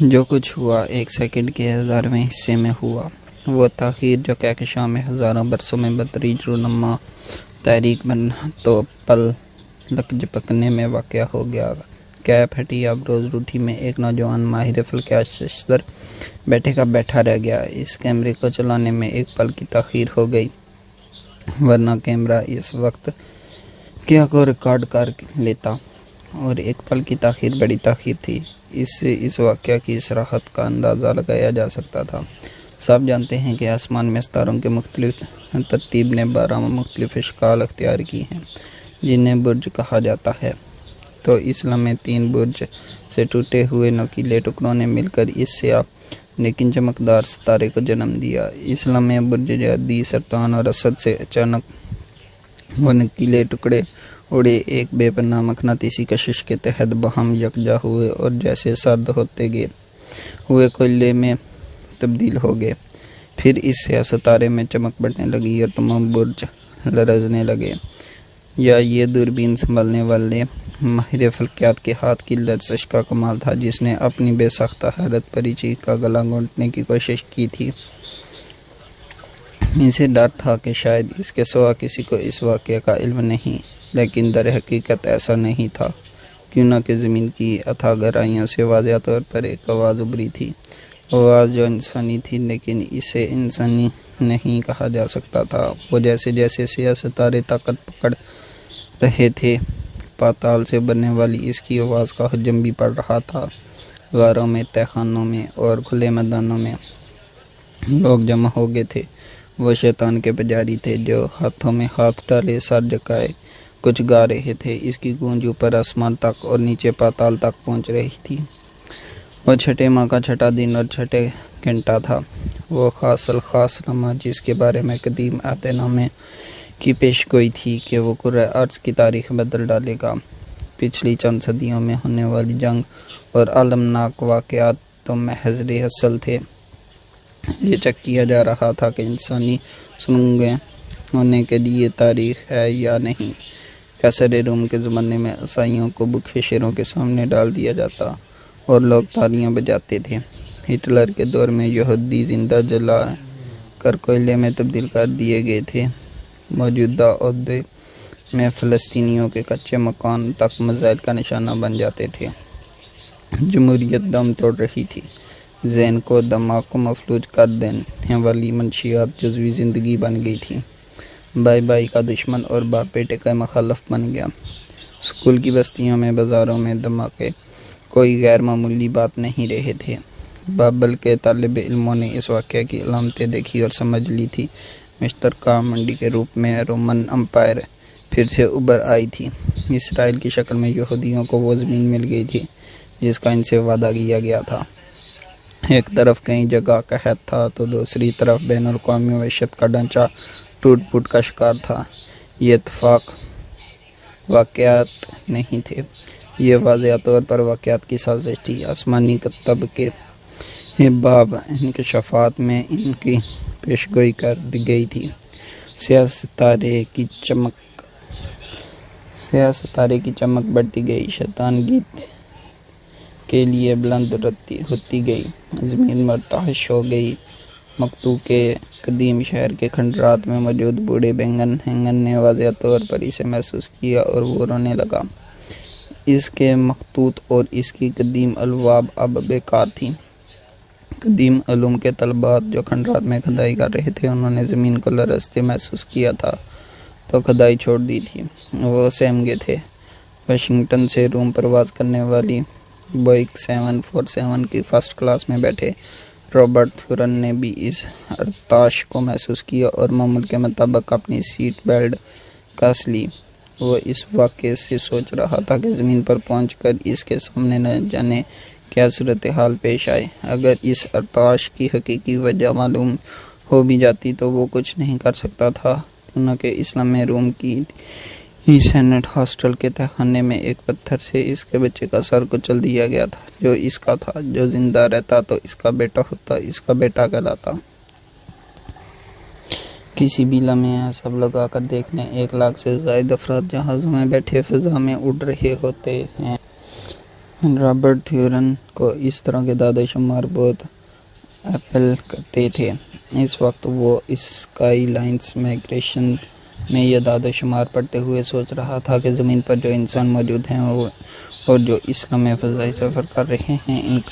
جو کچھ ہوا 1 سیکنڈ کے 1000ویں حصے میں ہوا۔ وہ تاخیر جو کہکشاں میں ہزاروں برسوں میں بتدریج رونما تحریک بنا تو پل لک جھپکنے میں واقع ہو گیا۔ کیپ ہٹی آبروز روٹھی میں ایک نوجوان ماہر فلکیات شستر بیٹھے کا بیٹھا رہ گیا۔ اس کیمرے کو چلانے میں 1 پل کی تاخیر ہو گئی، ورنہ کیمرہ اس وقت کیا کو ریکارڈ کر لیتا، اور 1 پل کی تاخیر بڑی تاخیر تھی۔ اس سے اس واقعہ کی صراحت کا اندازہ لگایا جا سکتا تھا۔ سب جانتے ہیں کہ آسمان میں ستاروں کے مختلف ترتیب نے 12 مختلف اشکال اختیار کی ہیں، جنہیں برج کہا جاتا ہے۔ تو اس لمحے 3 برج سے ٹوٹے ہوئے نوکیلے ٹکڑوں نے مل کر اس سیاہ لیکن چمکدار ستارے کو جنم دیا۔ اس لمحے برج جدی، سرطان اور اسد سے اچانک وہ نوکیلے ٹکڑے اڑے، ایک بے پناہ مقناطیسی کشش کے تحت باہم یکجا ہوئے اور جیسے سرد ہوتے ہوئے کوئلے میں تبدیل ہو گئے۔ پھر اس سیاہ ستارے میں چمک بڑھنے لگی اور تمام برج لرزنے لگے۔ یا یہ دوربین سنبھالنے والے ماہر فلکیات کے ہاتھ کی لرزش کا کمال تھا، جس نے اپنی بے ساختہ حیرت بھری چیخ کا گلا گھونٹنے کی کوشش کی تھی۔ اسے ڈر تھا کہ شاید اس کے سوا کسی کو اس واقعے کا علم نہیں، لیکن در حقیقت ایسا نہیں تھا، کیوں نہ کہ زمین کی اتھاہ گہرائیوں سے واضح طور پر ایک آواز ابھری تھی، آواز جو انسانی تھی لیکن اسے انسانی نہیں کہا جا سکتا تھا۔ وہ جیسے جیسے سیاہ ستارے طاقت پکڑ رہے تھے، پاتال سے ابھرنے والی اس کی آواز کا حجم بھی بڑھ رہا تھا۔ غاروں میں، تہہ خانوں میں اور کھلے میدانوں میں لوگ جمع ہو گئے تھے۔ وہ شیطان کے پجاری تھے جو ہاتھوں میں ہاتھ ڈالے سر جھکائے کچھ گا رہے تھے۔ اس کی گونج اوپر آسمان تک اور نیچے پاتال تک پہنچ رہی تھی۔ وہ چھٹے ماہ کا چھٹا دن اور چھٹے گھنٹہ تھا، وہ خاص الخاص لمحہ جس کے بارے میں قدیم عہد نامے کی پیش گوئی تھی کہ وہ کرۂ ارض کی تاریخ بدل ڈالے گا۔ پچھلی چند صدیوں میں ہونے والی جنگ اور المناک واقعات تو محض ریہرسل تھے۔ یہ چیک کیا جا رہا تھا کہ انسانی سرنگیں ہونے کے لیے تاریخ ہے یا نہیں۔ قیصر روم کے زمانے میں عیسائیوں کو بھوکے شیروں کے سامنے ڈال دیا جاتا اور لوگ تالیاں بجاتے تھے۔ ہٹلر کے دور میں یہودی زندہ جلا کر کوئلے میں تبدیل کر دیے گئے تھے۔ موجودہ عہدے میں فلسطینیوں کے کچے مکان تک میزائل کا نشانہ بن جاتے تھے۔ جمہوریت دم توڑ رہی تھی۔ ذہن کو دماغ کو مفلوج کر دینے والی منشیات جزوی زندگی بن گئی تھی۔ بھائی بھائی کا دشمن اور باپ بیٹے کا مخالف بن گیا۔ اسکول کی بستیوں میں، بازاروں میں دھماکے کوئی غیر معمولی بات نہیں رہے تھے۔ بابل کے طالب علموں نے اس واقعے کی علامتیں دیکھی اور سمجھ لی تھی۔ مشترکہ منڈی کے روپ میں رومن امپائر پھر سے ابھر آئی تھی۔ اسرائیل کی شکل میں یہودیوں کو وہ زمین مل گئی تھی جس کا ان سے وعدہ کیا گیا تھا۔ ایک طرف کئی جگہ قحط تھا تو دوسری طرف بین الاقوامی معیشت کا ڈھانچہ ٹوٹ پھوٹ کا شکار تھا۔ یہ اتفاق واقعات نہیں تھے، یہ واضح طور پر واقعات کی سازش تھی۔ آسمانی کتب کے باب انکشافات میں ان کی پیشگوئی کر دی گئی تھی۔ سیاہ ستارے کی چمک بڑھتی گئی، شیطان گیت کے لیے بلند ہوتی گئی، زمین مرتعش ہو گئی۔ مکتو کے قدیم شہر کے کھنڈرات میں موجود بوڑھے ہینگن نے واضح طور پر اسے محسوس کیا اور وہ رونے لگا۔ اس کے مخطوط اور اس کی قدیم الواب اب بیکار تھیں۔ قدیم علوم کے طلباء جو کھنڈرات میں کھدائی کر رہے تھے، انہوں نے زمین کو لرزتے محسوس کیا تھا تو کھدائی چھوڑ دی تھی۔ وہ سہم گئے تھے۔ واشنگٹن سے روم پرواز کرنے والی بوئنگ 747 کی فرسٹ کلاس میں بیٹھے رابرٹ تھورن نے بھی اس ارتعاش کو محسوس کیا اور معمول کے مطابق اپنی سیٹ بیلٹ کس لی۔ وہ اس واقعے سے سوچ رہا تھا کہ زمین پر پہنچ کر اس کے سامنے نہ جانے کیا صورتحال پیش آئے۔ اگر اس ارتعاش کی حقیقی وجہ معلوم ہو بھی جاتی تو وہ کچھ نہیں کر سکتا تھا، کیونکہ اسلام میں روم کی سینٹ ہاسٹل کے تہہ خانے میں ایک پتھر سے اس کے بچے کا سر کچل دیا گیا تھا جو اس کا تھا۔ جو زندہ رہتا تو اس کا بیٹا ہوتا، اس کا بیٹا کہلاتا۔ کسی بھی لمحے سب لگا کر دیکھنے 1 لاکھ سے زائد افراد جہازوں میں بیٹھے فضا میں اڑ رہے ہوتے ہیں۔ رابرٹ تھیورن کو اس طرح کے دادہ شمار بہت اپیل کرتے تھے۔ اس وقت وہ اسکائی لائنز میگزین میں یہ دادہ شمار پڑھتے ہوئے سوچ رہا تھا کہ زمین پر جو انسان موجود ہیں اور جو اس لمحے فضائی سفر کر رہے ہیں، ان کا